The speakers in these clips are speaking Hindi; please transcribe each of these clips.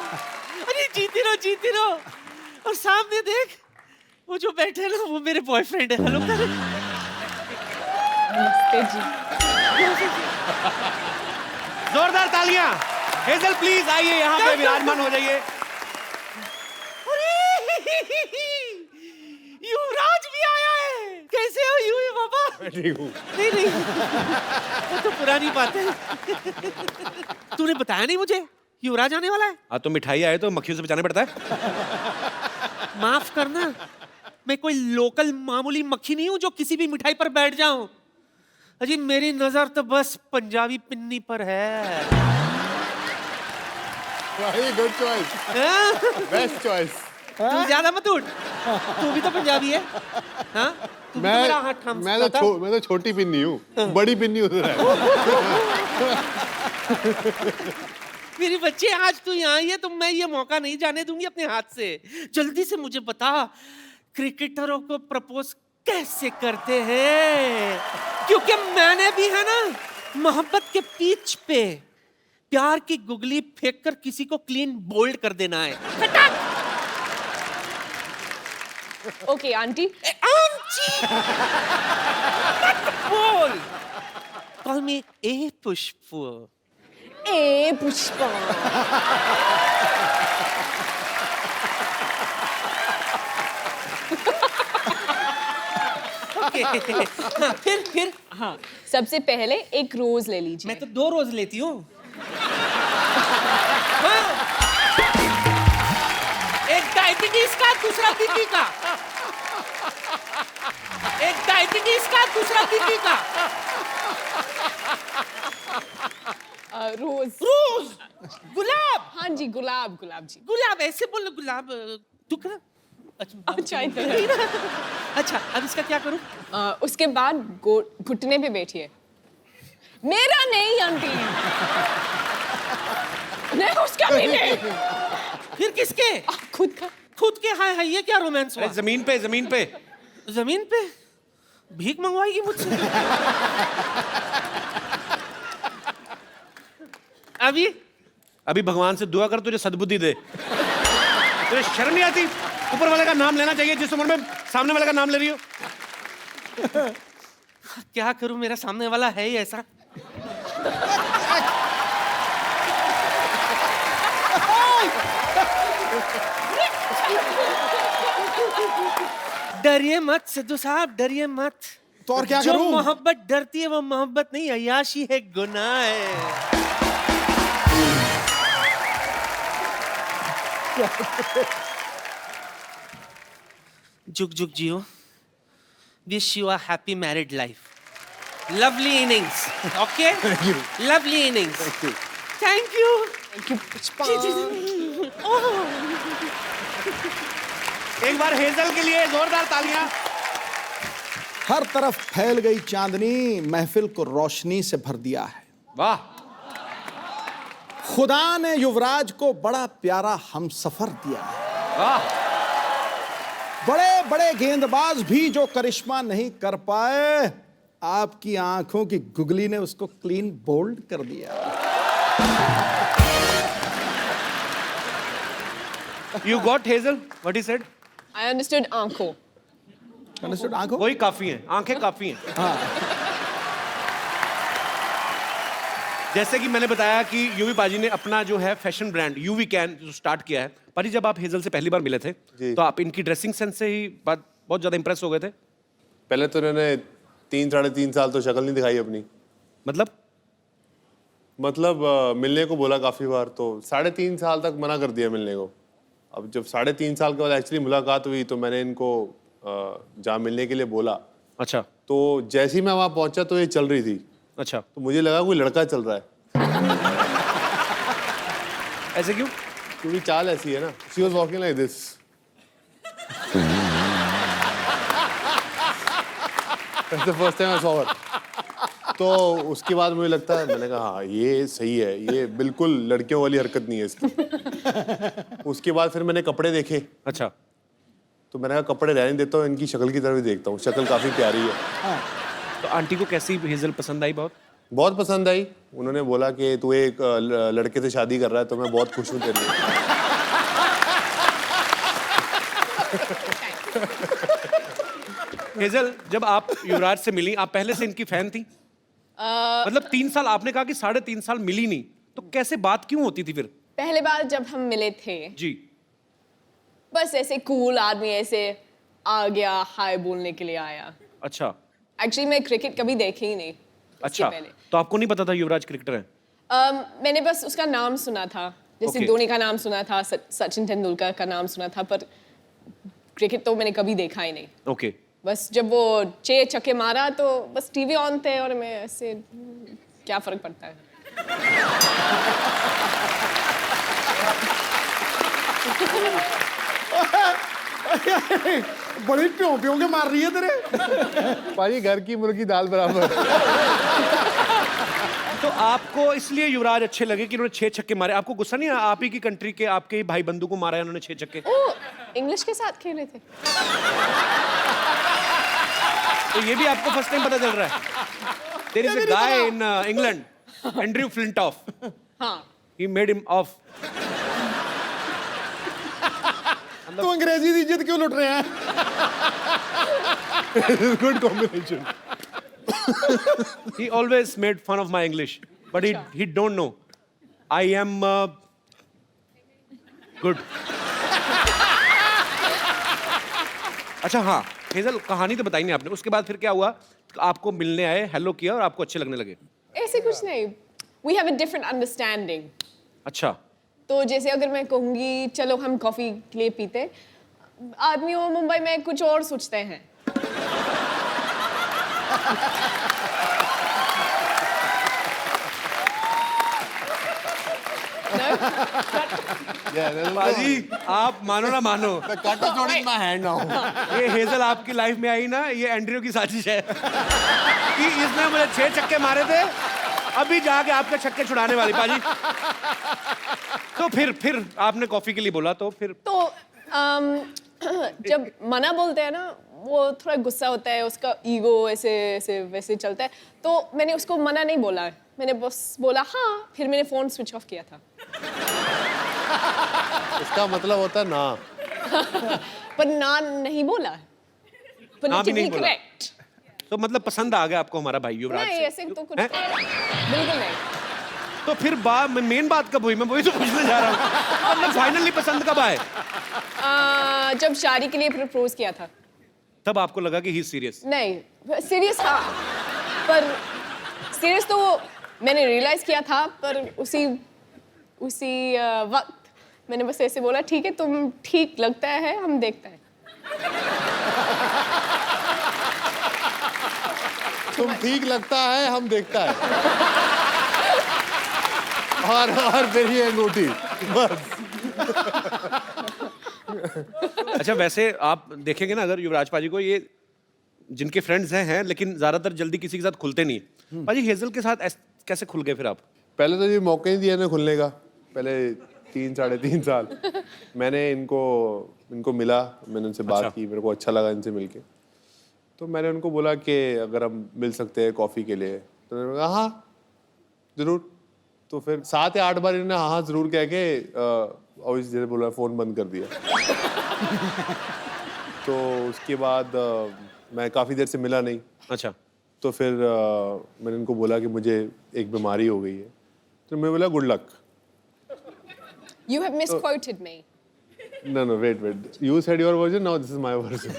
अरे जीती रहो। और सामने देख, वो जो बैठे हैं ना, वो मेरे बॉयफ्रेंड है। हेलो कर। नमस्ते जी। जोरदार तालियां। हेजल प्लीज आइए यहाँ पे विराजमान हो जाइए। युवराज भी आया है। कैसे हो युवी बाबा? ठीक हूँ। नहीं वो तो पुरानी बात है। तूने बताया नहीं मुझे युवराज आने वाला है। हाँ तो मिठाई आए तो मक्खियों से बचाना पड़ता है। माफ करना, मैं कोई लोकल मामूली मक्खी नहीं हूं जो किसी भी मिठाई पर बैठ जाऊं। अजी मेरी नजर तो बस पंजाबी पिन्नी पर है। Good choice, best choice. तू ज्यादा मत उठ, तू भी तो पंजाबी है। हाँ तू भी तो मेरा हाथ थाम सकता था। मैं तो छोटी पिन्नी हूँ, बड़ी पिन्नी उधर है। मेरी बच्चे, आज तू यहाँ आई है तो मैं ये मौका नहीं जाने दूंगी अपने हाथ से। जल्दी से मुझे बता, क्रिकेटरों को प्रपोज कैसे करते हैं? क्योंकि मैंने भी है ना मोहब्बत के पिच पे प्यार की गुगली फेंक कर किसी को क्लीन बोल्ड कर देना है। Okay aunty. आंटी बोल, कॉल मी ए पुष्प। ए पुष्पा। फिर हाँ, सबसे पहले एक रोज ले लीजिए। मैं तो 2 रोज लेती हूँ। हाँ। एक डायबिटीज का, दूसरा बीपी का। एक डायबिटीज का, दूसरा बीपी का। रोज। रोज, गुलाब। हाँ जी, गुलाब जी। गुलाब ऐसे बोलो, गुलाब। तू कर। अच्छा इधर। अच्छा, अब इसका क्या करूं? उसके बाद घुटने पे बैठिए। मेरा नहीं आंटी। नहीं उसका भी नहीं। फिर किसके? खुद के। हाय हाय, ये क्या रोमांस हुआ? जमीन पे भीख मंगवाएगी मुझसे? अभी भगवान से दुआ कर तुझे सद्बुद्धि दे। तुझे शर्म नहीं आती? ऊपर वाले का नाम लेना चाहिए जिस उम्र में सामने वाले का नाम ले रही हो। क्या करूं, मेरा सामने वाला है ही ऐसा। डरिए मत सिद्धू साहब, डरिए मत। तो और क्या जो करूं? मोहब्बत डरती है वो मोहब्बत नहीं, अय्याशी है, गुनाह है। जुग जुग जियो। Wish you a happy married life. Lovely innings. Okay, lovely innings. Thank you. एक बार हेजल के लिए जोरदार तालियां। हर तरफ फैल गई चांदनी, महफिल को रोशनी से भर दिया है। वाह। खुदा ने युवराज को बड़ा प्यारा हमसफर दिया है। वाह। बड़े बड़े गेंदबाज भी जो करिश्मा नहीं कर पाए, आपकी आंखों की गुगली ने उसको क्लीन बोल्ड कर दिया। You got Hazel? What he said? I understood आंखों। Understood? आंखों? वही काफी है, आंखें काफी हैं। हाँ। जैसे कि मैंने बताया कि यूवी पाजी ने अपना जो है फैशन ब्रांड यूवी कैन जो स्टार्ट किया है। पाजी, जब आप हेजल से पहली बार मिले थे तो आप इनकी ड्रेसिंग सेंस से ही बहुत ज्यादा इंप्रेस हो गए थे। पहले तो इन्होंने 3-3.5 साल तो शक्ल नहीं दिखाई अपनी। मतलब मिलने को बोला काफी बार, तो 3.5 साल तक मना कर दिया मिलने को। अब जब 3.5 साल के बाद एक्चुअली मुलाकात हुई तो मैंने इनको जहाँ मिलने के लिए बोला। अच्छा। तो जैसे ही मैं वहाँ पहुंचा तो ये चल रही थी। अच्छा। तो मुझे लगा कोई लड़का चल रहा है। ऐसे क्यों? क्योंकि चाल ऐसी है ना। She was walking like this. That's the first time I saw her. तो उसके बाद मुझे लगता है, मैंने कहा हाँ ये सही है, ये बिल्कुल लड़कियों वाली हरकत नहीं है इसकी। उसके बाद फिर मैंने कपड़े देखे। अच्छा। तो मैंने कहा कपड़े रहने देता हूँ, इनकी शक्ल की तरफ भी देखता हूँ। शक्ल काफी प्यारी है। तो आंटी को कैसी हेजल पसंद आई? बहुत बहुत पसंद आई। उन्होंने बोला कि तू एक लड़के से शादी कर रहा है तो मैं बहुत खुश हूँ तेरे लिए। हेजल, जब आप युवराज से मिली, आप पहले से इनकी फैन थी? मतलब 3 साल, आपने कहा कि 3.5 साल मिली नहीं, तो कैसे बात क्यों होती थी फिर? पहले बार जब हम मिले थे, जी। बस ऐसे कूल आदमी ऐसे आ गया, हाय बोलने के लिए आया। अच्छा। एक्चुअली मैं क्रिकेट कभी देखी ही नहीं। इसके अच्छा, पहले तो आपको नहीं पता था युवराज क्रिकेटर है? मैंने बस उसका नाम सुना था, जैसे Okay. धोनी का नाम सुना था, सचिन तेंदुलकर का नाम सुना था, पर क्रिकेट तो मैंने कभी देखा ही नहीं। ओके। बस जब वो 6 छक्के मारा तो बस टीवी ऑन थे और मैं ऐसे, क्या फर्क पड़ता है। बड़ी प्यों प्यों के मार रही है तेरे। पाजी घर की मुर्गी दाल बराबर। तो आपको इसलिए युवराज अच्छे लगे कि उन्होंने 6 छक्के मारे? आपको गुस्सा नहीं आया? आप ही की कंट्री के, आपके ही भाई बंधु को मारा है उन्होंने 6 छक्के। ओ, इंग्लिश के साथ खेले थे। तो ये भी आपको फर्स्ट टाइम पता चल रहा है? There is a guy in England, Andrew Flintoff, हाँ, ही मेड हिम ऑफ। तो अंग्रेजी की इज्जत क्यों लुट रहे हैं? Good combination. He always made fun of my English, but he don't know I am good. अच्छा हाँ, हेजल, कहानी तो बताई नहीं आपने। उसके बाद फिर क्या हुआ? आपको मिलने आए, हेलो किया और आपको अच्छे लगने लगे? ऐसे कुछ नहीं। We have a different understanding. अच्छा। तो जैसे अगर मैं कहूँगी चलो हम कॉफी के लिए पीते, आदमी वो मुंबई में कुछ और सोचते हैं। बाजी, आप मानो ना मानो, Cut is not in my hand now. ये हेजल आपकी लाइफ में आई ना, ये एंड्रयू की साजिश है कि इसने मुझे 6 छक्के मारे थे, अभी जाके आपके छक्के छुड़ाने वाली। बाजी, तो फिर आपने कॉफी के लिए बोला, तो फिर? तो जब मना बोलते हैं ना, वो थोड़ा गुस्सा होता है, उसका ईगो ऐसे ऐसे वैसे चलता है, तो मैंने उसको मना नहीं बोला, मैंने बस बोला हाँ, फिर मैंने फोन स्विच ऑफ किया था। इसका मतलब होता है ना। पर ना नहीं बोला, ना भी नहीं बोला। करेक्ट। तो मतलब पसंद आ गया आपको हमारा भाई युवराज नहीं, से? ऐसे तो कुछ हैं? बिल्कुल नहीं। तो फिर मेन बात कब हुई? मैं वही तो पूछने जा रहा हूँ। मतलब फाइनली पसंद कब आए? जब शादी के लिए प्रपोज किया था, तब आपको लगा कि ही सीरियस? नहीं सीरियस, हाँ, पर सीरियस तो मैंने रियलाइज किया था, पर उसी वक्त मैंने बस ऐसे बोला ठीक है, तुम ठीक लगता है, हम देखते हैं। तुम ठीक लगता है, हम देखता है। और फिर ये अंगूठी बस। अच्छा, वैसे आप देखेंगे ना, अगर युवराज पाजी को, ये जिनके फ्रेंड्स हैं लेकिन ज्यादातर जल्दी किसी के साथ खुलते नहीं। पाजी, हेजल के साथ कैसे खुल गए फिर आप? पहले तो ये मौका ही दिया ना खुलने का। पहले 3-3.5 साल मैंने इनको मिला, मैंने उनसे बात की, मेरे को अच्छा लगा इनसे मिलके। तो मैंने उनको बोला कि अगर हम मिल सकते हैं कॉफ़ी के लिए, तो उन्होंने कहा हाँ ज़रूर। तो फिर 7 या 8 बार इन्होंने हाँ ज़रूर कह के ऑब्वियसली बोला, फ़ोन बंद कर दिया। तो उसके बाद मैं काफ़ी देर से मिला नहीं। अच्छा। तो फिर मैंने इनको बोला कि मुझे एक बीमारी हो गई है। तो मैं बोला good luck. You have misquoted me. No, wait. You said your version, now this is my version.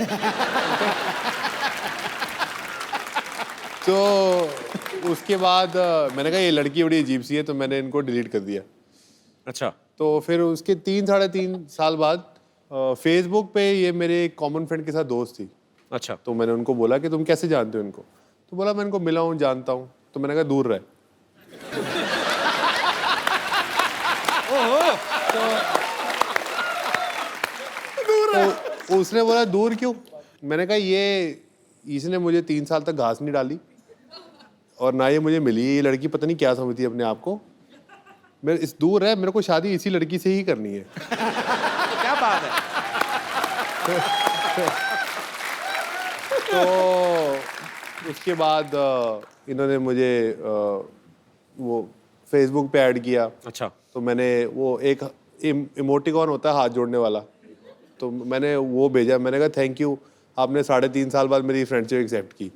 तो उसके बाद मैंने कहा ये लड़की बड़ी अजीब सी है, तो मैंने इनको डिलीट कर दिया। अच्छा। तो फिर उसके 3-3.5 साल बाद फेसबुक पे ये मेरे एक कॉमन फ्रेंड के साथ दोस्त थी। अच्छा। तो मैंने उनको बोला कि तुम कैसे जानते हो इनको? तो बोला मैं इनको मिला हूँ, जानता हूँ। तो मैंने कहा दूर रहे। तो उसने बोला दूर क्यों? मैंने कहा इसने मुझे 3 साल तक घास नहीं डाली और ना ये मुझे मिली। ये लड़की पता नहीं क्या समझती है अपने आप को। मेरे इस दूर है, मेरे को शादी इसी लड़की से ही करनी है। क्या बात है? तो उसके बाद इन्होंने मुझे वो फेसबुक पे ऐड किया। अच्छा। तो मैंने वो एक इमोटिकॉन होता है हाथ जोड़ने वाला, तो मैंने वो भेजा। मैंने कहा थैंक यू, आपने 3.5 साल बाद मेरी फ्रेंडशिप एक्सेप्ट की।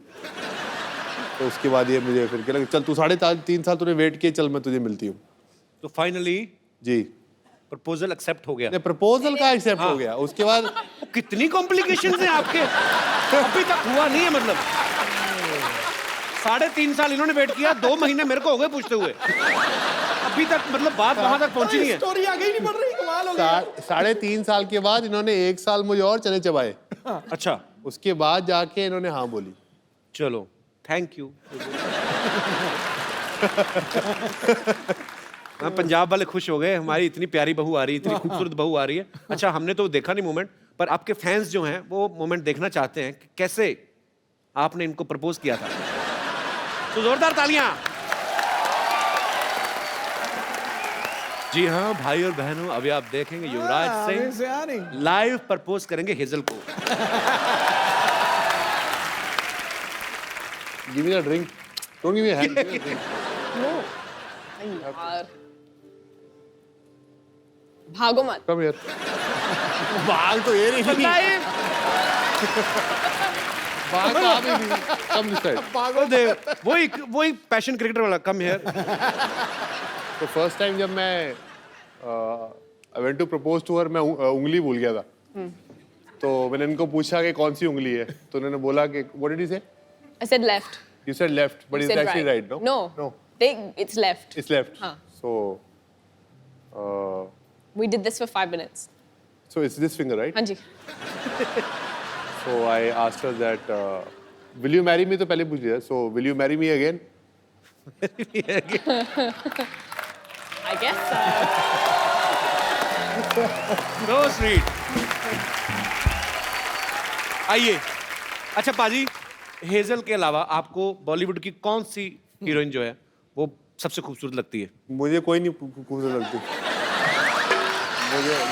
तो उसके बाद ये मुझे फिर कह लगा चल तू 3.5 साल तूने वेट किया, चल मैं तुझे मिलती हूँ। तो फाइनली जी प्रपोजल एक्सेप्ट हो गया। प्रपोजल का एक्सेप्ट हो गया। उसके बाद कितनी कॉम्प्लिकेशंस हैं आपके, अभी तक हुआ नहीं है मतलब। 3.5 साल इन्होंने वेट किया, 2 महीने मेरे को हो गए पूछते हुए, अभी तक मतलब बात वहां तक पहुंची नहीं है। स्टोरी आगे ही नहीं बढ़ रही, कमाल हो गया। 3.5 साल के बाद इन्होंने 1 साल मुझे और चने चबाए। अच्छा, उसके बाद जाके इन्होंने हाँ बोली। चलो थैंक यू। हाँ, पंजाब वाले खुश हो गए, हमारी इतनी प्यारी बहू आ रही है, इतनी खूबसूरत बहू आ रही है। अच्छा, हमने तो देखा नहीं मोमेंट, पर आपके फैंस जो हैं वो मोमेंट देखना चाहते हैं कि कैसे आपने इनको प्रपोज किया था। तो जोरदार तालियां। जी हाँ भाई और बहनों, अभी आप देखेंगे युवराज सिंह लाइव प्रपोज करेंगे हेजल को। Give me a drink, don't give me a hand. यार भागो मत। Come here. बाल तो ये नहीं। बाल तो आप ही कम दिस साइड। पागल दे, वही पैशन क्रिकेटर वाला कम हियर। तो फर्स्ट टाइम जब मैं I went to propose to her, मैं उंगली भूल गया था। तो मैंने इनको पूछा कि कौन सी उंगली है, तो उन्होंने बोला कि व्हाट डिड यू से? I said left. You said left, but You it's said actually right, no? No. No. It's left. It's left. हाँ. So We did this for 5 minutes. it's this finger, right? हाँ जी. So I asked her that will you marry me? तो पहले पूछ लिया। So will you marry me again? I guess So sweet. आइए, अच्छा पाजी, हेजल के अलावा आपको बॉलीवुड की कौन सी हीरोइन जो है वो सबसे खूबसूरत लगती है? मुझे कोई नहीं खूबसूरत लगती।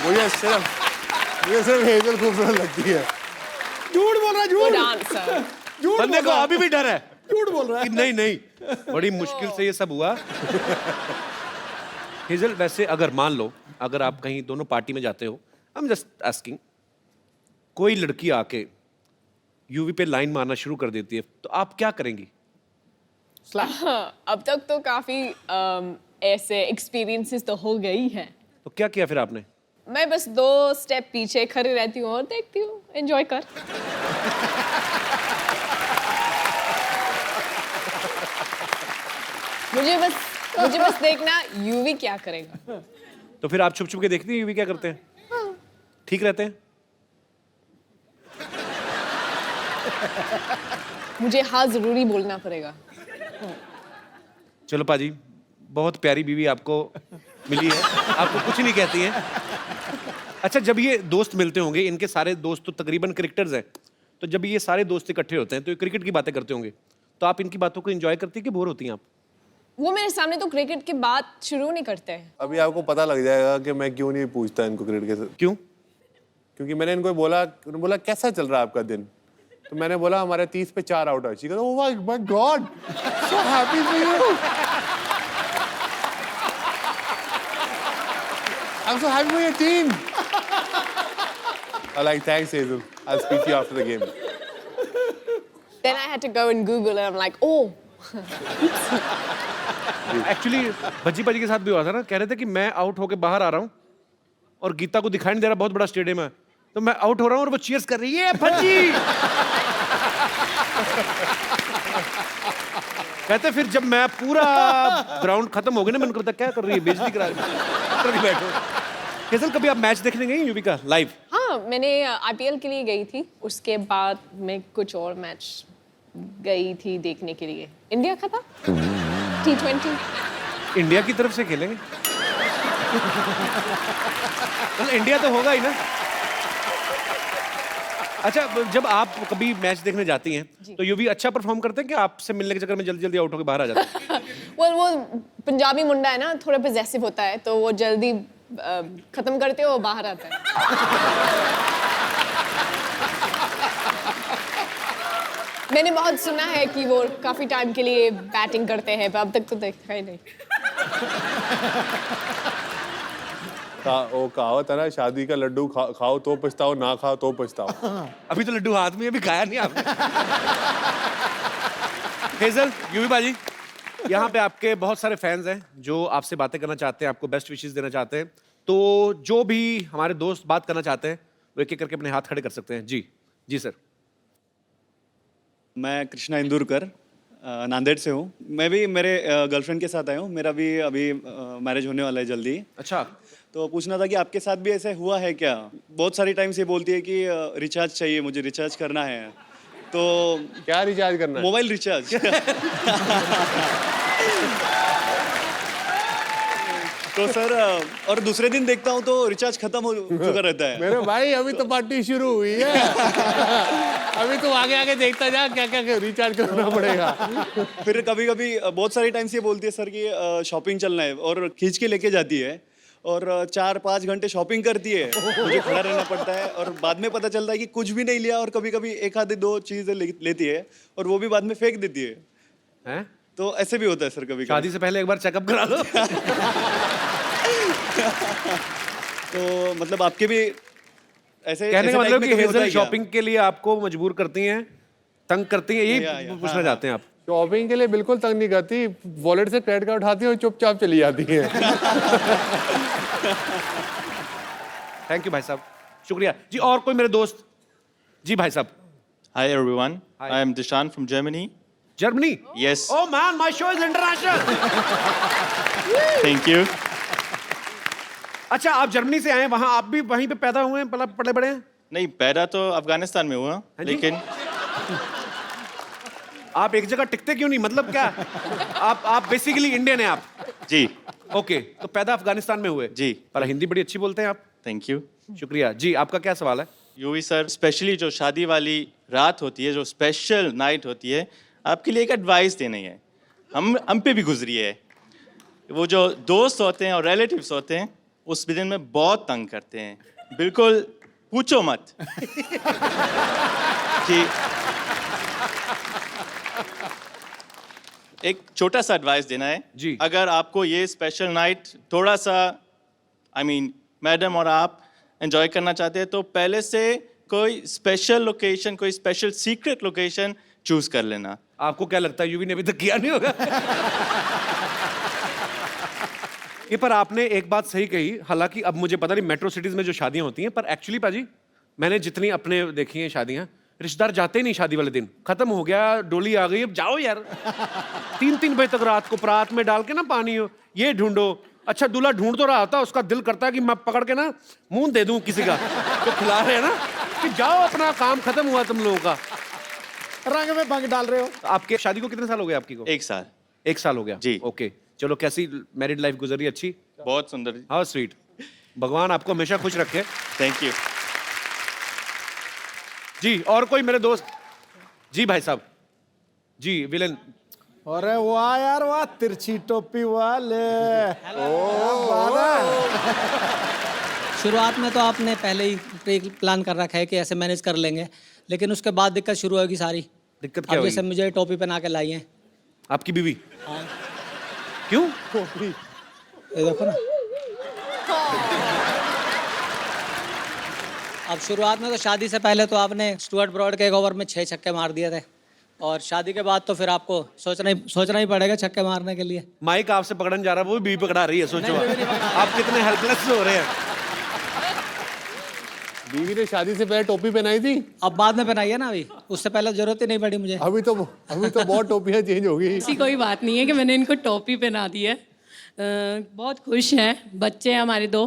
मुझे सिर्फ हेजल खूबसूरत लगती है। झूठ बोल रहा है, good झूठ answer. झूठ बंदे बोल को रहा है, अभी भी डर है झूठ बोल रहा कि है। नहीं, बड़ी मुश्किल से ये सब हुआ। हेजल, वैसे अगर मान लो अगर आप कहीं दोनों पार्टी में जाते हो, आई एम जस्ट आस्किंग, कोई लड़की आके यूवी पे लाइन मारना शुरू कर देती है, तो आप क्या करेंगी? अब तक तो काफी ऐसे एक्सपीरियंसेस तो हो गई हैं। तो क्या किया फिर आपने? मैं बस 2 स्टेप पीछे खड़ी रहती हूँ और देखती हूँ, एंजॉय कर। मुझे बस देखना यूवी क्या करेगा। तो फिर आप छुप छुप के देखती हैं यूवी क्या करते हैं? ठीक रहते हैं? मुझे हाँ जरूरी बोलना पड़ेगा। चलो पाजी, बहुत प्यारी बीवी आपको मिली है, आपको कुछ नहीं कहती है। अच्छा, जब ये दोस्त मिलते होंगे, इनके सारे दोस्त तो तकरीबन क्रिकेटर्स हैं, तो जब ये सारे दोस्त इकट्ठे होते हैं तो ये क्रिकेट की बातें करते होंगे, तो आप इनकी बातों को एंजॉय करती है कि बोर होती हैं आप? वो मेरे सामने तो क्रिकेट की बात शुरू नहीं करते हैं। अभी आपको पता लग जाएगा कि मैं क्यों नहीं पूछता इनको क्रिकेट के साथ। क्यों? क्योंकि मैंने इनको बोला कैसा चल रहा है आपका दिन, तो मैंने बोला हमारे 30 पे 4 आउट है। Oh my God, so happy for you, I am so happy for your team. I like thanks Hazel, I'll speak to you after the game. Then I had to go and Google and I'm like, oh. Actually Bhajji पाजी के साथ भी हुआ था ना, कह रहे थे कि मैं आउट होके बाहर आ रहा हूँ और गीता को दिखाई नहीं दे रहा, बहुत बड़ा स्टेडियम है, तो मैं आउट हो रहा हूँ और वो चीयर्स कर रही है, भज्जी। कहते फिर जब मैं पूरा ग्राउंड खत्म हो गया ना, मैंने कहा क्या कर रही है, बेइज्जती करा रही है। बैठो। हेजल, कभी आप मैच देखने गई यूवी का लाइव? हाँ, मैंने IPL के लिए गई थी, उसके बाद मैं कुछ और मैच गई थी देखने के लिए। इंडिया का था T20। इंडिया की तरफ से खेलेंगे? तो इंडिया तो होगा ही ना। अच्छा, जब आप कभी मैच देखने जाती हैं तो यूवी अच्छा परफॉर्म करते हैं कि आपसे मिलने के चक्कर में जल्दी जल्दी आउट होकर बाहर आ जाते हैं? वो पंजाबी मुंडा है ना, थोड़ा पॉजेसिव होता है, तो वो जल्दी खत्म करते हो बाहर आता है। मैंने बहुत सुना है कि वो काफी टाइम के लिए बैटिंग करते हैं, पर अब तक तो देखा ही नहीं। वो कहावत है ना, शादी का लड्डू खाओ तो पछताओ, ना खाओ तो पछताओ। अभी तो लड्डू हाथ में है, अभी खाया नहीं आपने। हेजल, यूवी बाजी, यहाँ पे आपके बहुत सारे फैंस हैं जो आपसे बातें करना चाहते हैं, आपको बेस्ट विशेस देना चाहते हैं। तो जो भी हमारे दोस्त बात करना चाहते हैं वो एक एक करके अपने हाथ खड़े कर सकते हैं। जी जी सर। मैं कृष्णा इंदुरकर नांदेड़ से हूँ। मैं भी मेरे गर्लफ्रेंड के साथ आया हूँ। मेरा भी अभी मैरिज होने वाला है जल्दी। अच्छा, तो पूछना था कि आपके साथ भी ऐसे हुआ है क्या? बहुत सारी टाइम से बोलती है कि रिचार्ज चाहिए, मुझे रिचार्ज करना है। तो क्या रिचार्ज करना है? Mobile recharge. तो सर, और दूसरे दिन देखता हूँ तो रिचार्ज खत्म हो चुका रहता है। मेरे भाई अभी तो पार्टी शुरू हुई है। अभी तो आगे आगे देखता जा क्या क्या रिचार्ज करना पड़ेगा। फिर कभी कभी बहुत सारी टाइम से ये बोलती है सर कि शॉपिंग चलना है, और खींच के लेके जाती है और 4-5 घंटे शॉपिंग करती है। मुझे खड़ा रहना पड़ता है और बाद में पता चलता है कि कुछ भी नहीं लिया, और कभी कभी एक आधे 2 चीजें लेती है और वो भी बाद में फेंक देती है। हैं? तो ऐसे भी होता है सर कभी। शादी से पहले एक बार चेकअप करा लो। तो मतलब आपके भी ऐसे कहने ऐसे का टाइप मतलब में कि कभी होता हेजल है क्या? शॉपिंग के लिए आपको मजबूर करती हैं, तंग करती हैं, यही पूछना चाहते हैं आप? शॉपिंग के लिए बिल्कुल तंग नहीं करती, वॉलेट से क्रेडिट कार्ड उठाती है और चुपचाप चली जाती है। थैंक यू भाई साहब, शुक्रिया जी। और कोई मेरे दोस्त? जी भाई साहब। Hi everyone, Hi. I am Dishan from Germany. Germany? Yes, Oh man, my show is international. thank you. अच्छा, आप जर्मनी से आए हैं, वहाँ आप भी वहीं पे पैदा हुए हैं, पले बड़े हैं? नहीं, पैदा तो अफगानिस्तान में हुआ, जी? लेकिन आप एक जगह टिकते क्यों नहीं, मतलब क्या? आप बेसिकली इंडियन हैं आप? जी, ओके, तो पैदा अफगानिस्तान में हुए? जी। पर हिंदी बड़ी अच्छी बोलते हैं आप। Thank you. शुक्रिया जी। आपका क्या सवाल है? यूवी सर, स्पेशली जो शादी वाली रात होती है, जो स्पेशल नाइट होती है, आपके लिए एक एडवाइस देनी है। हम पे भी गुजरी है। वो जो दोस्त होते हैं और रिलेटिव्स होते हैं, उस दिन में बहुत तंग करते हैं, बिल्कुल पूछो मत। कि एक छोटा सा एडवाइस देना है जी। अगर आपको ये स्पेशल नाइट थोड़ा सा मैडम और आप एंजॉय करना चाहते हैं, तो पहले से कोई स्पेशल लोकेशन, कोई स्पेशल सीक्रेट लोकेशन चूज कर लेना। आपको क्या लगता है यूवी ने अभी तक किया नहीं होगा? ये पर आपने एक बात सही कही, हालांकि अब मुझे पता नहीं मेट्रो सिटीज में जो शादियां होती हैं, पर एक्चुअली पाजी मैंने जितनी अपने देखी हैं शादियां, रिश्तेदार जाते ही नहीं शादी वाले दिन, खत्म हो गया, डोली आ गई, अब जाओ यार। 3-3 बजे तक रात को परात में डाल के ना पानी हो, ये ढूंढो। अच्छा, दूल्हा ढूंढ तो रहा था, उसका दिल करता है कि मैं पकड़ के ना मुंह दे दूं किसी का तो खिला रहे हैं ना, कि जाओ अपना काम खत्म हुआ तुम लोगों का। रंग में भंग डाल रहे हो। आपके शादी को कितने साल हो गए आपकी को? 1 साल। 1 साल हो गया जी। ओके, चलो कैसी मैरिड लाइफ गुजरी? अच्छी? बहुत सुंदर। How sweet. भगवान आपको हमेशा खुश रखे। थैंक यू जी। और कोई मेरे दोस्त? जी भाई साहब। जी विलन। अरे वाह यार वाह, तिरछी टोपी वाले। शुरुआत में तो आपने पहले ही प्री प्लान कर रखा है कि ऐसे मैनेज कर लेंगे, लेकिन उसके बाद दिक्कत शुरू होगी सारी। दिक्कत क्या अब होगी? जैसे मुझे टोपी पहना के लाई है। आपकी बीवी? क्यों? ये देखो ना। अब शुरुआत में तो शादी से पहले तो आपने स्टुअर्ट ब्रॉड के एक ओवर में 6 छक्के मार दिए थे, और शादी के बाद तो फिर आपको सोचना ही पड़ेगा छक्के मारने के लिए। माइक आपसे पकड़ने जा रहा है, वो भी बीवी पकड़ा रही है, सोचो आप कितने हेल्पलेस हो रहे हैं। बीवी ने शादी से पहले टोपी पहनाई थी, अब बाद में पहनाई है ना, अभी उससे पहले जरूरत ही नहीं पड़ी मुझे। अभी तो बहुत टोपियां चेंज हो गई। ऐसी कोई बात नहीं है कि मैंने इनको टोपी पहना दी है। बहुत खुश हैं, बच्चे हैं हमारे 2,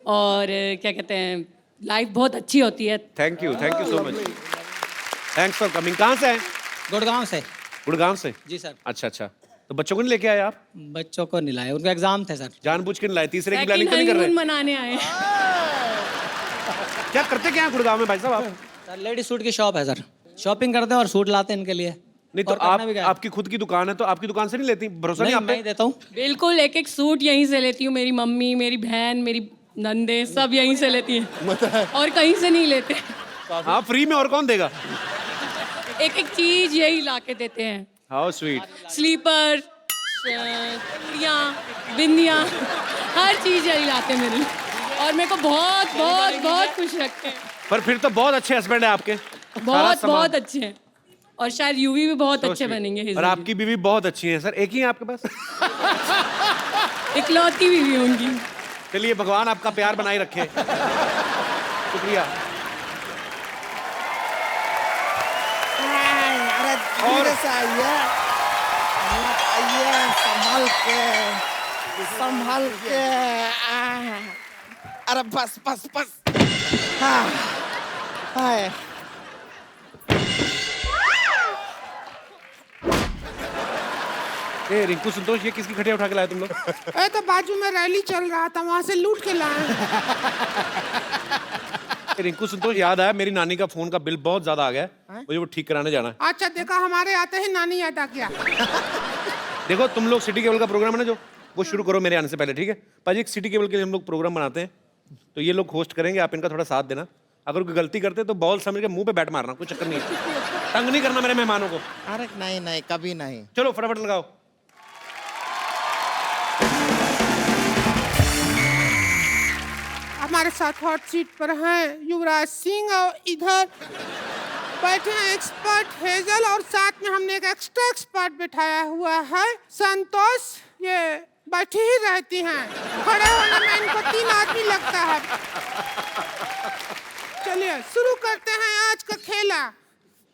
और क्या कहते हैं, लाइफ बहुत अच्छी होती है। Thank you so much, thanks for coming. कहाँ से हैं? गुड़गांव से। गुड़गांव से? जी सर। अच्छा, तो बच्चों को नहीं लेके आए आप? बच्चों को नहीं लाए, उनका एग्जाम थे सर। जानबूझ के नहीं लाए? तीसरे की सेकंड प्लानिंग तो नहीं कर रहे? हनीमून मनाने आए। क्या करते क्या हैं गुड़गांव में भाई साहब आप? सर लेडी सूट की शॉप है सर, शॉपिंग करते हैं और सूट लाते हैं इनके लिए। नहीं तो और करना आप, भी क्या है? आपकी खुद की दुकान है, तो आपकी दुकान से नहीं लेती? भरोसा नहीं नहीं, आप मैं पे? ही देता हूँ। बिल्कुल, एक सूट यहीं से लेती हूँ। मेरी मम्मी, मेरी बहन, मेरी नंदे सब यहीं से लेती हैं, और कहीं से नहीं लेते। हाँ, फ्री में और कौन देगा? एक एक चीज यही ला के देते हैं। How sweet. स्लीपर, चूड़ियाँ, बिंदियाँ, हर चीज यही लाते हैं मेरे लिए, और मेरे को बहुत बहुत बहुत खुश रखते हैं। पर फिर तो बहुत अच्छे हस्बैंड है आपके। सारा बहुत सामान। बहुत अच्छे हैं, और शायद यूवी भी बहुत So अच्छे sweet. बनेंगे इस और लिए। आपकी बीवी बहुत अच्छी है सर, एक ही है आपके पास? इकलौती बीवी होंगी। चलिए भगवान आपका प्यार बनाए रखे। शुक्रिया। अरे धीरे से आइए, आइए, संभाल के, संभाल के। अरे बस बस बस। हाँ, हाय। ए रिंकू संतोष, ये किसकी खटिया उठा के लाए तुम लोग? ए तो बाजू में रैली चल रहा था, वहां से लूट के लाए। ए, रिंकू संतोष, याद आया मेरी नानी का फोन का बिल बहुत ज्यादा आ गया है, मुझे वो ठीक कराने जाना है। अच्छा देखा, हमारे आते ही नानी याद आ गया। देखो तुम लोग सिटी केबल का प्रोग्राम है ना जो, वो शुरू करो मेरे आने से पहले, ठीक है पाजी? एक सिटी केबल के लिए हम लोग प्रोग्राम बनाते हैं, तो ये लोग होस्ट करेंगे, आप इनका थोड़ा साथ देना। अगर कोई गलती करते तो बॉल समझ के मुंह पे बैट मारना, कोई चक्कर नहीं है। तंग नहीं करना मेरे मेहमानों को। अरे नहीं नहीं, कभी नहीं। चलो फटाफट लगाओ। हमारे साथ हॉट सीट पर हैं युवराज सिंह, और इधर बैठे हैं एक्सपर्ट हेजल, और साथ में हमने एक एक्स्ट्रा एक्सपर्ट बिठाया हुआ है संतोष। ये बैठी ही रहती हैं, खड़े होने में इनको 3 आदमी लगता है। चलिए शुरू करते हैं आज का खेला।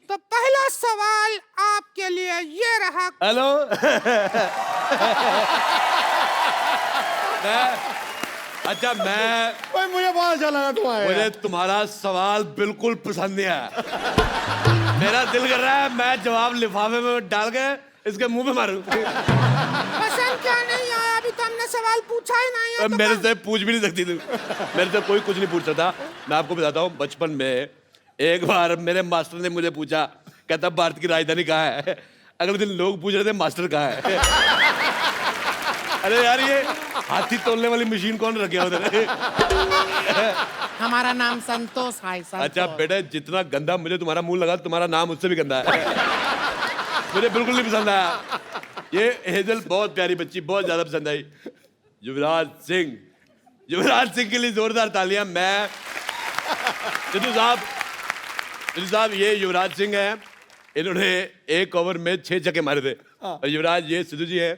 तो पहला सवाल आपके लिए ये रहा। हेलो। अच्छा मैं मुझे बहुत अच्छा लगा तुम्हारा। मुझे तुम्हारा सवाल बिल्कुल पसंद नहीं आया। मेरा दिल कर रहा है मैं जवाब लिफाफे में डाल के इसके मुंह पे मारूं। पसंद क्या नहीं आया? अभी तो हमने सवाल पूछा ही नहीं है। तो मेरे से पूछ भी नहीं सकती तू, मेरे से कोई कुछ नहीं पूछ सकता। मैं आपको बताता हूँ, बचपन में एक बार मेरे मास्टर ने मुझे पूछा, कहता भारत की राजधानी कहाँ है? अगले दिन लोग पूछ रहे थे मास्टर कहाँ है। अरे यार, ये हाथी तोलने वाली मशीन कौन रखे उधर? हमारा नाम संतोष है। अच्छा बेटे, जितना गंदा मुझे तुम्हारा मुंह लगा, तुम्हारा नाम उससे भी गंदा है। मुझे बिल्कुल नहीं पसंद आया। ये हेजल बहुत प्यारी बच्ची, बहुत ज्यादा पसंद आई। युवराज सिंह, युवराज सिंह के लिए जोरदार तालियां। मैं सिद्धू साहब, ये युवराज सिंह है, इन्होंने एक ओवर में 6 छक्के मारे थे। और युवराज ये सिद्धू जी है,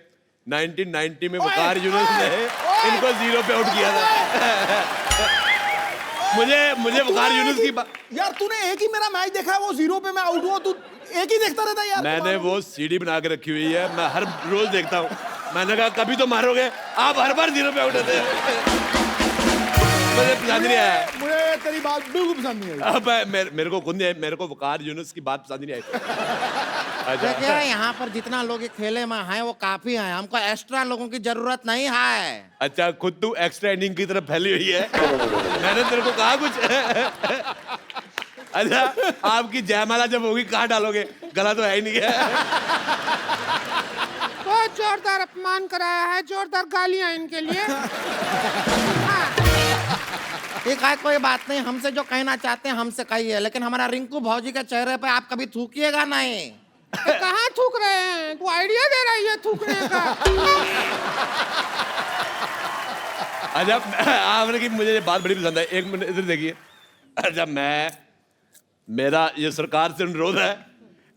1990 में वकार यूनुस ने इनको 0 पे आउट किया था। मुझे वकार यूनुस की यार तूने एक ही मेरा मैच देखा है, वो 0 पे मैं आउट हुआ, तू एक ही देखता रहता यार। मैंने वो सीडी बना के रखी हुई है, मैं हर रोज देखता हूँ। मैंने कहा कभी तो मारोगे, आप हर बार 0 पे आउट होते हैं। मुझे पसंद नहीं आया। मुझे तेरी बात बिल्कुल पसंद नहीं आई। अब मेरे को खुद नहीं, मेरे को वकार यूनुस की बात पसंद नहीं आई। देखिए यहाँ पर जितना लोग ये खेले में हैं वो काफी हैं, हमको एक्स्ट्रा लोगों की जरूरत नहीं है। अच्छा, खुद तू एक्स्ट्रा इनिंग की तरफ फैली हुई है। मैंने तेरे को कहा कुछ? अच्छा, आपकी जयमाला जब होगी कहाँ डालोगे? गला तो है ही नहीं है। बहुत जोरदार अपमान कराया है, जोरदार गालियां इनके लिए। ठीक है, कोई बात नहीं, हमसे जो कहना चाहते हैं हमसे कहिए, लेकिन हमारा रिंकू भौजी के चेहरे पे आप कभी थूकिएगा नहीं। कहाँ थूक रहे हैं? तू आइडिया दे रही है थूकने का। अच्छा, आपने की मुझे ये बात बड़ी पसंद है। एक मिनट इधर देखिए। अच्छा, मेरा ये सरकार से अनुरोध है,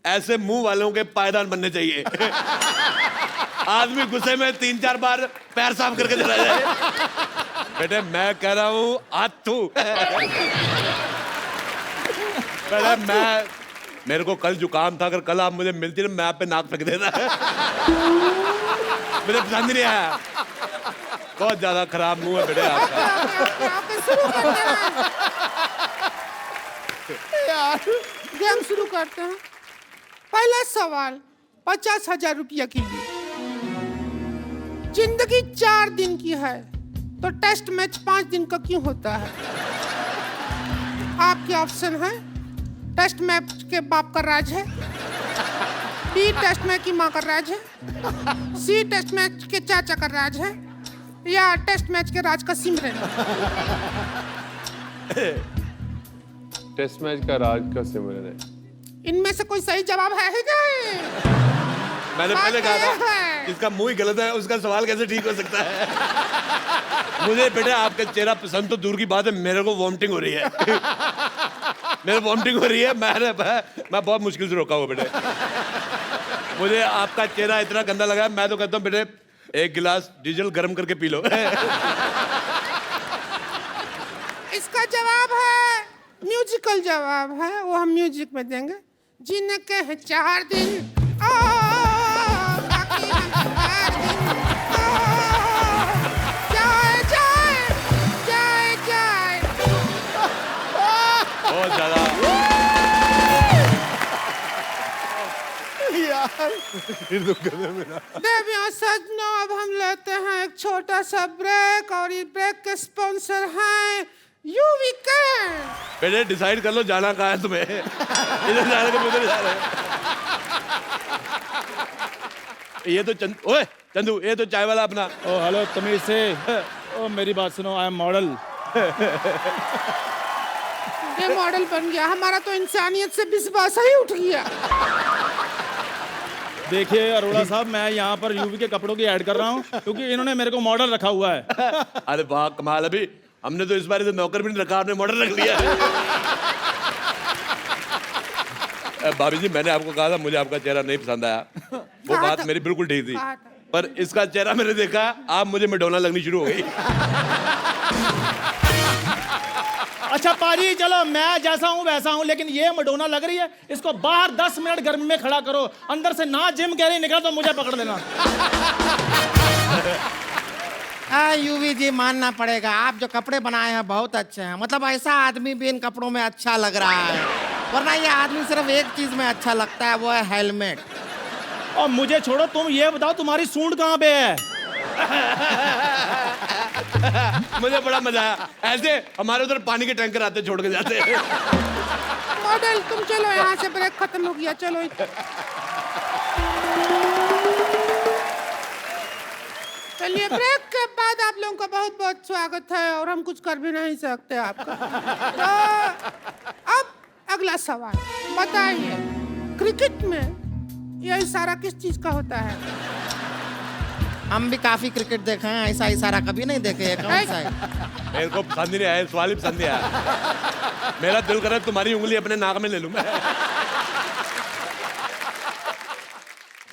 ऐसे मुंह वालों के पायदान बनने चाहिए। आदमी गुस्से में 3-4 बार पैर साफ करके चला जाए। बेटे मैं कह रहा हूँ आथू। बेटे मेरे को कल जुकाम था, अगर कल आप मुझे मिलती ना, मैं आप पे नाक फेंक देता। मुझे पसंद नहीं आया, बहुत ज्यादा खराब मुंह है बेटे आपका। गेम शुरू करते हैं। पहला सवाल 50,000 रुपया के लिए। जिंदगी 4 दिन की है, तो टेस्ट मैच 5 दिन का क्यों होता है? आपके ऑप्शन है, टेस्ट मैच के बाप का राज है, बी टेस्ट मैच की माँ का राज है, सी टेस्ट मैच के चाचा का राज है, या टेस्ट मैच के राज का सिमरन। टेस्ट मैच का राज का सिमरन है। इनमें से कोई सही जवाब है ही नहीं। मैंने पहले कहा था है। इसका मुंह ही गलत है, उसका सवाल कैसे ठीक हो सकता है। मुझे बेटा आपका चेहरा पसंद तो दूर की बात है, मेरे को वॉमिटिंग हो रही है। मेरे वॉमिटिंग हो रही है, मैं बहुत मुश्किल से रोका हुआ बेटे। मुझे आपका चेहरा इतना गंदा लगा है, मैं तो कहता हूँ बेटे एक गिलास डीजल गर्म करके पी लो। इसका जवाब है म्यूजिकल जवाब है, वो हम म्यूजिक में देंगे। जिनके हैं 4 दिन बाकी हम 4 दिन। जाए जाए जाए जाए। बहुत ज्यादा देवियों सजनों, अब हम लेते हैं एक छोटा सा ब्रेक और ये ब्रेक के स्पॉन्सर हैं यूवी कैन। बेटे डिसाइड कर लो जाना कहाँ है तुम्हें। इधर जा रहे उधर जा रहे। ये तो ओए चंदू, ये तो चाय वाला अपना। ओ हेलो तमीज से। ओ मेरी बात सुनो, आई एम मॉडल। ये मॉडल बन गया, हमारा तो इंसानियत से विश्वास ही उठ गया। देखिए अरोड़ा साहब, मैं यहाँ पर यूवी के कपड़ों की ऐड कर रहा हूँ क्योंकि इन्होंने मेरे को मॉडल रखा हुआ है। अरे वाह कमाल, अभी हमने तो इस बार से नौकर भी नहीं रखा, आपने मॉडल रख लिया है। भाभी जी मैंने आपको कहा था मुझे आपका चेहरा नहीं पसंद आया, वो बात मेरी बिल्कुल ठीक थी, पर इसका चेहरा मैंने देखा, आप मुझे मैडोना लगनी शुरू हो गई। अच्छा पाजी चलो, मैं जैसा हूँ वैसा हूँ, लेकिन ये मडोना लग रही है, इसको बाहर 10 मिनट गर्मी में खड़ा करो, अंदर से ना जिम कह रही निकला तो मुझे पकड़ लेना। यूवी जी मानना पड़ेगा, आप जो कपड़े बनाए हैं बहुत अच्छे हैं। मतलब ऐसा आदमी भी इन कपड़ों में अच्छा लग रहा है, वरना ये आदमी सिर्फ एक चीज में अच्छा लगता है, वो है हेलमेट। और मुझे छोड़ो, तुम ये बताओ तुम्हारी सूंड कहाँ पे है? मुझे बड़ा मजा आया, ऐसे हमारे उधर पानी के टैंकर आते छोड़ के जाते हैं। मॉडल तुम चलो यहाँ से, ब्रेक खत्म हो गया, चलो। चलिए ब्रेक के बाद आप लोगों का बहुत बहुत स्वागत है, और हम कुछ कर भी नहीं सकते आपका। तो अब अगला सवाल बताइए, क्रिकेट में यह इशारा किस चीज का होता है? हम भी काफी क्रिकेट देखे हैं, ऐसा इशारा कभी नहीं देखे हैं। कौन सा है? मेरे को पसंद ही नहीं आया, सवाल ही पसंद नहीं आया। मेरा दिल कर रहा है तुम्हारी उंगली अपने नाक में ले लूं मैं।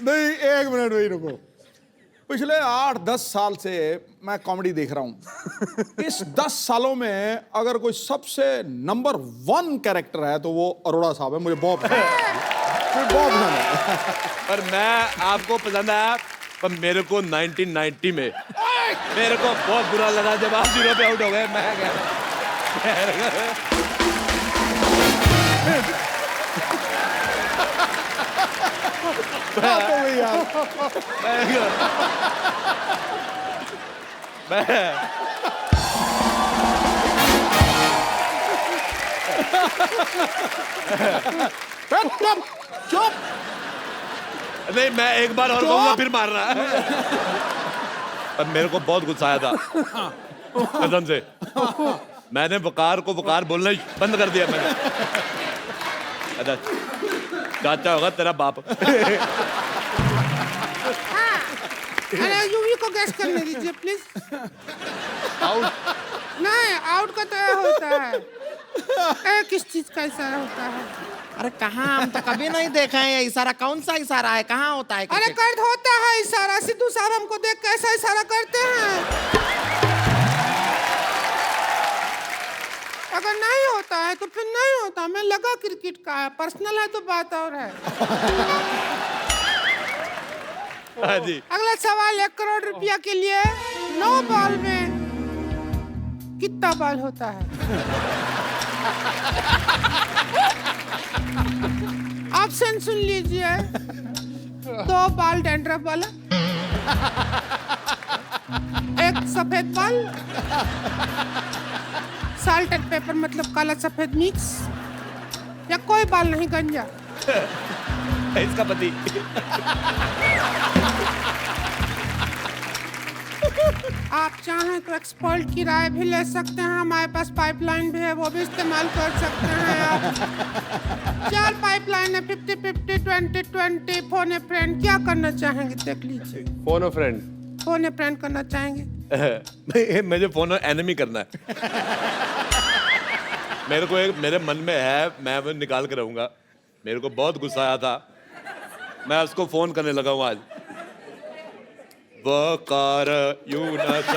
नहीं, एक मिनट वही रुको। पिछले 8-10 साल से मैं कॉमेडी देख रहा हूं। इस 10 सालों में अगर कोई सबसे नंबर 1 कैरेक्टर है तो वो अरोड़ा साहब है। मुझे बहुत पसंद है। पर मैं आपको पसंद आया, पर मेरे को 1990 में मेरे को बहुत बुरा लगा जब आप 0 पे आउट हो गए। मैं चुप। नहीं, मैं एक बार और कहूंगा फिर मार रहा है। पर मेरे को बहुत गुस्सा आया था कसम से। मैंने वकार को वकार बोलना ही बंद कर दिया मैंने। अच्छा चाचा होगा तेरा बाप। हाँ। अरे यूवी को गैस करने दीजिए प्लीज। आउट नहीं, आउट का तो होता है, किस चीज का इशारा होता है? अरे कहाँ, हम तो कभी नहीं देखा है ये इशारा। कौन सा इशारा है, कहाँ होता है? अरे कर होता है इशारा, सिद्धू साहब हमको देख कैसा इशारा करते हैं। अगर नहीं होता है तो फिर नहीं होता। मैं लगा क्रिकेट का है, पर्सनल है तो बात और है। हाँ जी। अगला सवाल 1 करोड़ रुपया के लिए। 9 बॉल में कितना बॉल होता है? ऑप्शन सुन लीजिए। 2 बॉल डैंड्रफ वाला, 1 सफेद बॉल, साल्ट एंड पेपर मतलब काला सफेद मिक्स, या कोई बॉल नहीं गंजा। इसका पति। आप चाहें तो एक्सपर्ट की राय भी ले सकते हैं, हमारे पास पाइपलाइन भी है, वो भी इस्तेमाल कर सकते हैं आप। चार पाइपलाइन है, 50-50, 20-20, फोन ए फ्रेंड। क्या करना चाहेंगे देख लीजिए। फोन अ फ्रेंड। फोन ए फ्रेंड करना चाहेंगे? मुझे फोन एनिमी करना है। मेरे को एक मेरे मन में है, मैं वो निकाल कर रहूंगा। मेरे को बहुत गुस्सा आया था, मैं उसको फोन करने लगा हूँ आज। वकार यूनस।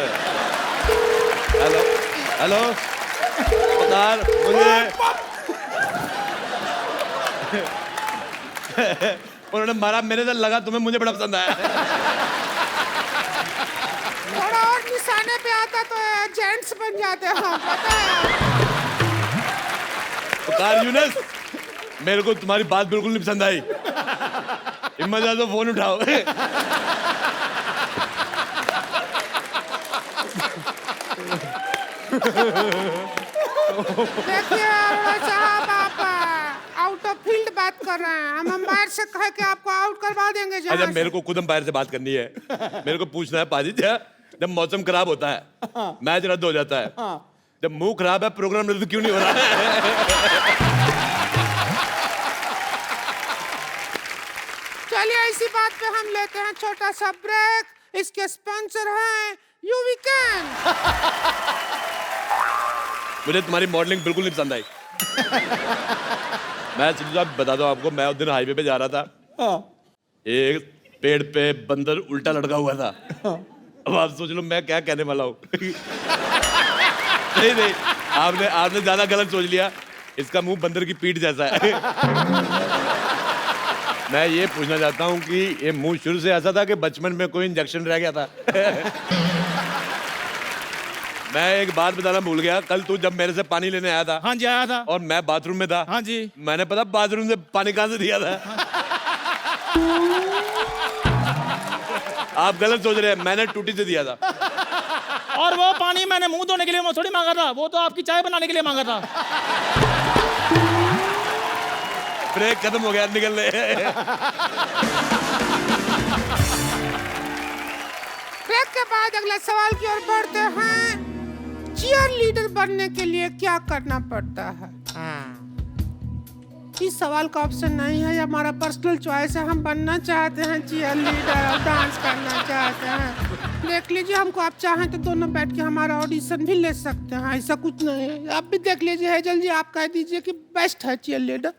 हेलो हेलो वकार, मुझे उन्होंने मारा, मेरे से लगा तुम्हें मुझे बड़ा पसंद आया। थोड़ा और निशाने पे आता तो जेंट्स बन जाते हैं, हाँ, पता है। वकार यूनस, मेरे को तुम्हारी बात बिल्कुल नहीं पसंद आई। हिम्मत है तो फोन उठाओ। देखिए अरोड़ा साहब, आप आउट ऑफ फील्ड बात कर रहे हैं। हम अंपायर से कह के आपको आउट करवा देंगे जहाँ अच्छा, से। मेरे को खुद अंपायर से बात करनी है। मेरे को पूछना है पाजी, जब मौसम खराब होता है, मैच रद्द हो जाता है, जब मुंह खराब है, प्रोग्राम रद्द क्यों नहीं हो रहा है? चलिए इसी बात पे हम लेते हैं छोटा सा ब्रेक। इसके स्पॉन्सर हैं यूवी कैन। मुझे तुम्हारी मॉडलिंग बिल्कुल नहीं पसंद आई। मैं सीधा बता दूं आपको, मैं उस दिन हाईवे पे जा रहा था, एक पेड़ पे बंदर उल्टा लटका हुआ था। अब आप सोच लो मैं क्या कहने वाला हूँ। नहीं नहीं, आपने ज्यादा गलत सोच लिया। इसका मुंह बंदर की पीठ जैसा है। मैं ये पूछना चाहता हूँ कि ये मुंह शुरू से ऐसा था कि बचपन में कोई इंजेक्शन रह गया था? मैं एक बात बताना भूल गया, कल तू जब मेरे से पानी लेने आया था। हाँ जी, आया था। और मैं बाथरूम में था। हाँ जी। मैंने पता बाथरूम से पानी कहाँ से दिया था? आप गलत सोच रहे हैं, मैंने टूटी से दिया था। और वो पानी मैंने मुंह धोने के लिए थोड़ी मांगा था, वो तो आपकी चाय बनाने के लिए मांगा था। ब्रेक खत्म हो गया, निकल रहे। ब्रेक के बाद अगले सवाल की ओर बढ़ते हैं। चीयर लीडर बनने के लिए क्या करना पड़ता है? इस सवाल का ऑप्शन नहीं है, ये हमारा पर्सनल चॉइस है। हम बनना चाहते हैं चीयर लीडर और डांस करना चाहते हैं। देख लीजिए, हमको आप चाहें तो दोनों बैठ के हमारा ऑडिशन भी ले सकते हैं, ऐसा कुछ नहीं है। आप भी देख लीजिए हेजल जी, आप कह दीजिए कि बेस्ट है चीयर लीडर।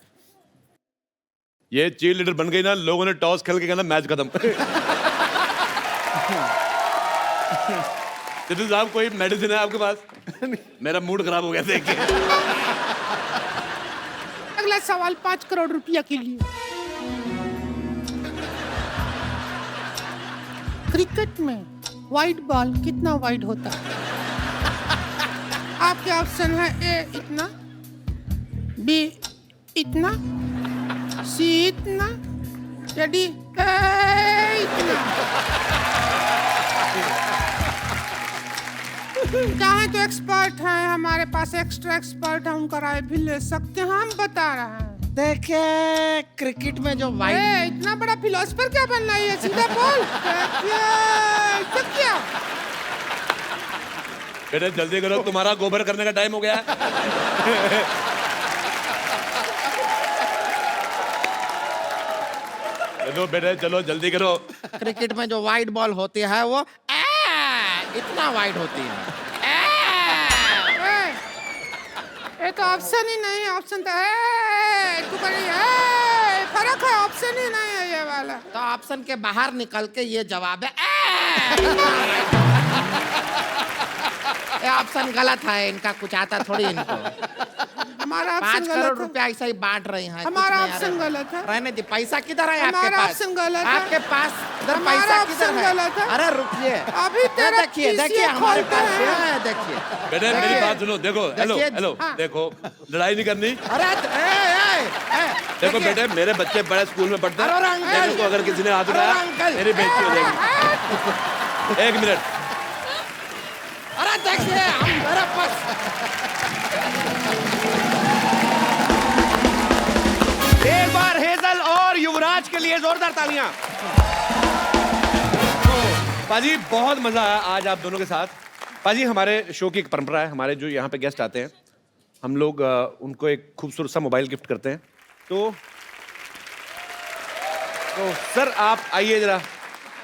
ये चीयर लीडर बन गई ना, लोगों ने टॉस खेल के कहना मैच खत्म। सिद्धू साहब, कोई मेडिसिन है आपके पास? मेरा मूड खराब हो गया देख के। अगला सवाल 5 करोड़ रुपया के लिए। क्रिकेट में वाइड बॉल कितना वाइड होता है? आपके ऑप्शन है ए इतना, बी इतना, सी इतना, या डी इतना। चाहे तो एक्सपर्ट हैं, हमारे पास एक्स्ट्रा एक्सपर्ट है, उनका राय भी ले सकते हैं। हम बता रहे हैं। देखिए क्रिकेट में जो वाइड, इतना बड़ा फिलोसफर क्या बन रही है? सीधा बोल। क्या बेटे जल्दी करो, तुम्हारा गोबर करने का टाइम हो गया है। चलो बेटे चलो जल्दी करो। क्रिकेट में जो वाइड बॉल होती है वो इतना वाइड होती है। ये तो ऑप्शन ही नहीं है, ऑप्शन तो है, तू करी है, फर्क है, ऑप्शन ही नहीं है ये वाला। तो ऑप्शन के बाहर निकल के ये जवाब है। ये ऑप्शन गलत है, इनका कुछ आता थोड़ी इनको। हमारा 5 ऑप्शन करोड़ गलत है। रुपया ऐसा ही बांट रही हैं। हमारा कुछ नहीं ऑप्शन आ रहा। गलत है। रहने दी, पैसा किधर है आपके हमारा पास? ऑप्शन गलत है। आपके पास इधर हमारा पैसा किधर ऑप्शन है? गलत है। अरे रुकिए, अभी तेरा देखिए PCA देखिए हमारे खोलते पास हैं। है, देखिए बेटे मेरी बात सुनो, देखो हेलो देखिए, हेलो हाँ। देखो, लड़ाई नहीं करनी। अरे देखो बेटे, मेरे बच्चे बड़े स्कूल में पढ़ते अरे हैं, अंकल! मेरे को अगर किसी ने हाथ उठाया अंकल! मेरी बेइज्जती हो जाएगी। 1 मिनट। अरे देखिए हम मेरे पास एक बार हेजल और युवराज के लिए जोरदार तालियां। पाजी बहुत मजा आया आज आप दोनों के साथ। पाजी हमारे शो की एक परंपरा है, हमारे जो यहाँ पे गेस्ट आते हैं हम लोग उनको एक खूबसूरत सा मोबाइल गिफ्ट करते हैं। तो सर आप आइए जरा,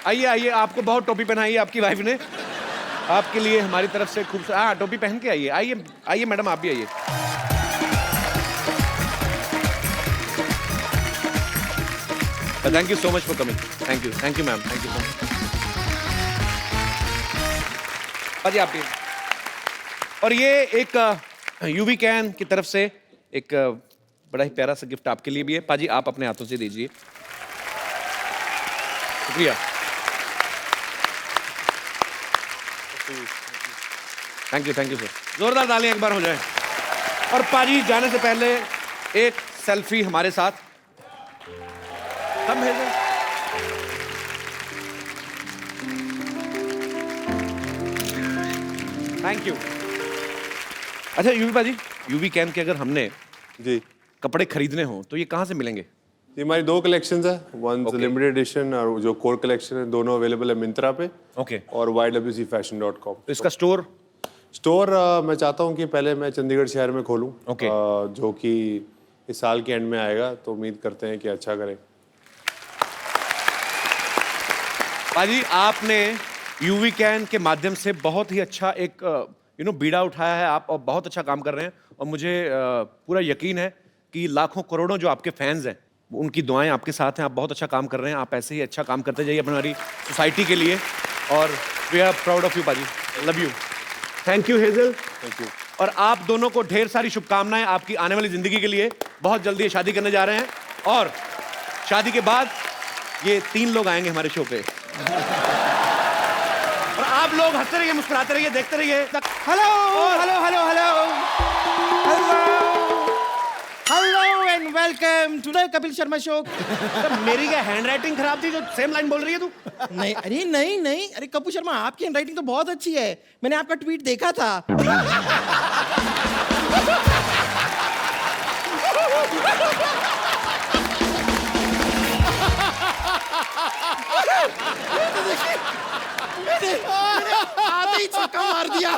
आइए आइए, आपको बहुत टोपी पहनाई है आपकी वाइफ ने, आपके लिए हमारी तरफ से खूब, हाँ टोपी पहन के आइए, आइए आइए मैडम आप भी आइए। Thank you so much for coming, thank you ma'am, thank you so much. अजी आप भी। और ये एक यूवी कैन की तरफ से एक बड़ा ही प्यारा सा गिफ्ट आपके लिए भी है। पाजी आप अपने हाथों से दीजिए। शुक्रिया। Thank you sir. जोरदार तालियां एक बार हो जाए। और पाजी जाने से पहले एक सेल्फी हमारे साथ। कम है थैंक यू। अच्छा यूवी पाजी, यूवी कैन के अगर हमने जी कपड़े खरीदने हो तो ये कहाँ से मिलेंगे? ये हमारी 2 कलेक्शंस है, वन लिमिटेड एडिशन और जो कोर कलेक्शन है, दोनों अवेलेबल है मिंत्रा पे ओके और ywcfashion.com। तो इसका स्टोर मैं चाहता हूँ कि पहले मैं चंडीगढ़ शहर में खोलूँ, Okay. जो कि इस साल के एंड में आएगा, तो उम्मीद करते हैं कि अच्छा करें। पाजी आपने यूवी कैन के माध्यम से बहुत ही अच्छा एक बीड़ा उठाया है आप, और बहुत अच्छा काम कर रहे हैं। और मुझे पूरा यकीन है कि लाखों करोड़ों जो आपके फैंस हैं उनकी दुआएं आपके साथ हैं। आप बहुत अच्छा काम कर रहे हैं, आप ऐसे ही अच्छा काम करते जाइए हमारी सोसाइटी के लिए। और we are proud of you पाजी, love you. Thank you Hazel. Thank you. और आप दोनों को ढेर सारी शुभकामनाएं आपकी आने वाली जिंदगी के लिए। बहुत जल्दी ये शादी करने जा रहे हैं और शादी के बाद ये 3 लोग आएंगे हमारे शो पे। और आप लोग हंसते रहिए, मुस्कुराते रहिए, देखते रहिए। Hello hello hello hello hello and welcome to the Kapil Sharma show. मेरी क्या हैंडराइटिंग खराब थी जो सेम लाइन बोल रही है तू? नहीं अरे नहीं अरे कपिल शर्मा आपकी हैंडराइटिंग तो बहुत अच्छी है, मैंने आपका ट्वीट देखा था। आते ही छक्का मार दिया,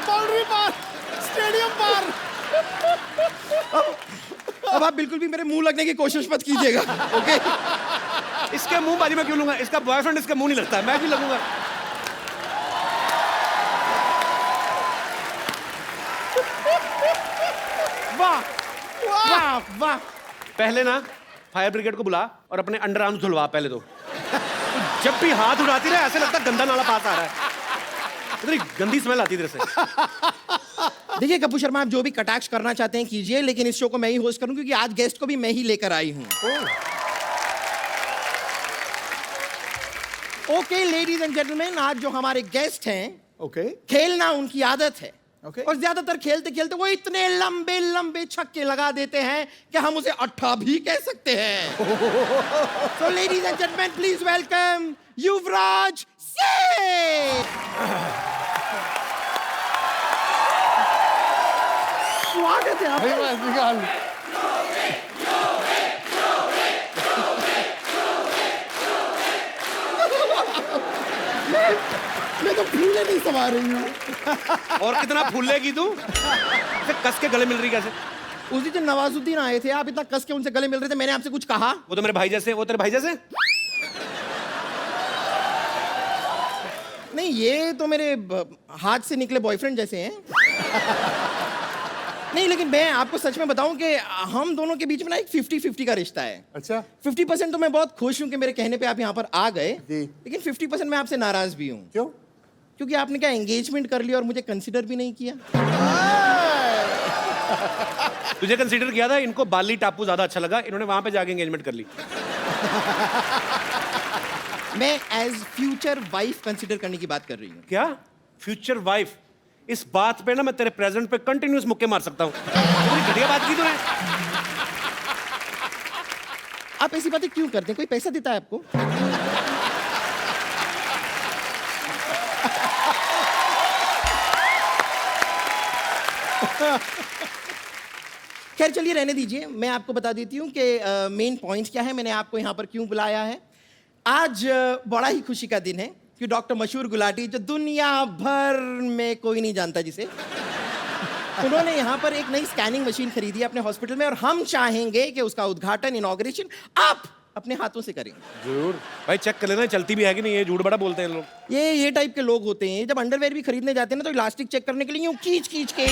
बाउंड्री पार, स्टेडियम पार। अब आप बिल्कुल भी मेरे मुंह लगने की कोशिश मत कीजिएगा, ओके? इसके मुंह बाजी में क्यों लूंगा? इसका बॉयफ्रेंड इसके मुंह नहीं लगता, मैं भी लगूंगा। वाह वाह वाह। पहले ना फायर ब्रिगेड को बुला और अपने अंडर आर्म्स धुलवा पहले तो। जब भी हाथ उठाती रहे ऐसे लगता है गंदा नाला पास आ रहा है, इतनी गंदी स्मेल आती है इधर से। देखिए कपूर शर्मा, आप जो भी कटाक्ष करना चाहते हैं कीजिए, लेकिन इस शो को मैं ही होस्ट करूं क्योंकि आज गेस्ट को भी मैं ही लेकर आई हूं। ओके लेडीज एंड जेंटलमैन, आज जो हमारे गेस्ट हैं, ओके खेलना उनकी आदत है। Okay. और ज्यादातर खेलते खेलते वो इतने लंबे लंबे छक्के लगा देते हैं कि हम उसे अट्ठा भी कह सकते हैं। तो ladies and gentleman please welcome Yuvraj Singh. स्वागत है आपका। मैं तो फूले नहीं समा रही हूँ। और कितना फूलेगी तू? कस के गले मिल रही कैसे? उस दिन जब नवाजुद्दीन आए थे, आप इतना कस के उनसे गले मिल रहे थे, मैंने आपसे कुछ कहा? वो तो मेरे भाई जैसे, वो तेरे भाई जैसे? नहीं, ये तो मेरे हाथ से निकले बॉयफ्रेंड जैसे हैं। नहीं, लेकिन मैं आपको सच में बताऊं कि हम दोनों के बीच में ना एक 50-50 का रिश्ता है। अच्छा। 50% तो मैं बहुत खुश हूं कि मेरे कहने पे आप यहाँ पर आ गए, जी। लेकिन 50% मैं आपसे नाराज भी हूँ। क्यों? क्योंकि आपने क्या एंगेजमेंट कर लिया और मुझे कंसिडर भी नहीं किया। तुझे कंसीडर किया था, इनको बाली टापू ज्यादा अच्छा लगा, इन्होंने वहां पे जाके एंगेजमेंट कर ली। मैं एज फ्यूचर वाइफ कंसिडर करने की बात कर रही हूँ। क्या फ्यूचर वाइफ? इस बात पे ना मैं तेरे प्रेजेंट पे कंटिन्यूस मुक्के मार सकता हूँ। पूरी घटिया बात की तूने। आप ऐसी बातें क्यों करते हैं? कोई पैसा देता है आपको? खैर चलिए रहने दीजिए, मैं आपको बता देती हूँ कि मेन पॉइंट क्या है, मैंने आपको यहाँ पर क्यों बुलाया है। आज बड़ा ही खुशी का दिन है कि डॉक्टर मशहूर गुलाटी, जो दुनिया भर में कोई नहीं जानता जिसे, उन्होंने यहाँ पर एक नई स्कैनिंग मशीन खरीदी है अपने हॉस्पिटल में और हम चाहेंगे कि उसका उद्घाटन इनॉग्रेशन आप अपने हाथों से करें। जरूर भाई, चेक कर लेना चलती भी है कि नहीं, ये झूठ बड़ा बोलते हैं लोग। ये टाइप के लोग होते हैं, जब अंडरवेयर भी खरीदने जाते हैं ना तो इलास्टिक चेक करने के लिए यूं खींच खींच के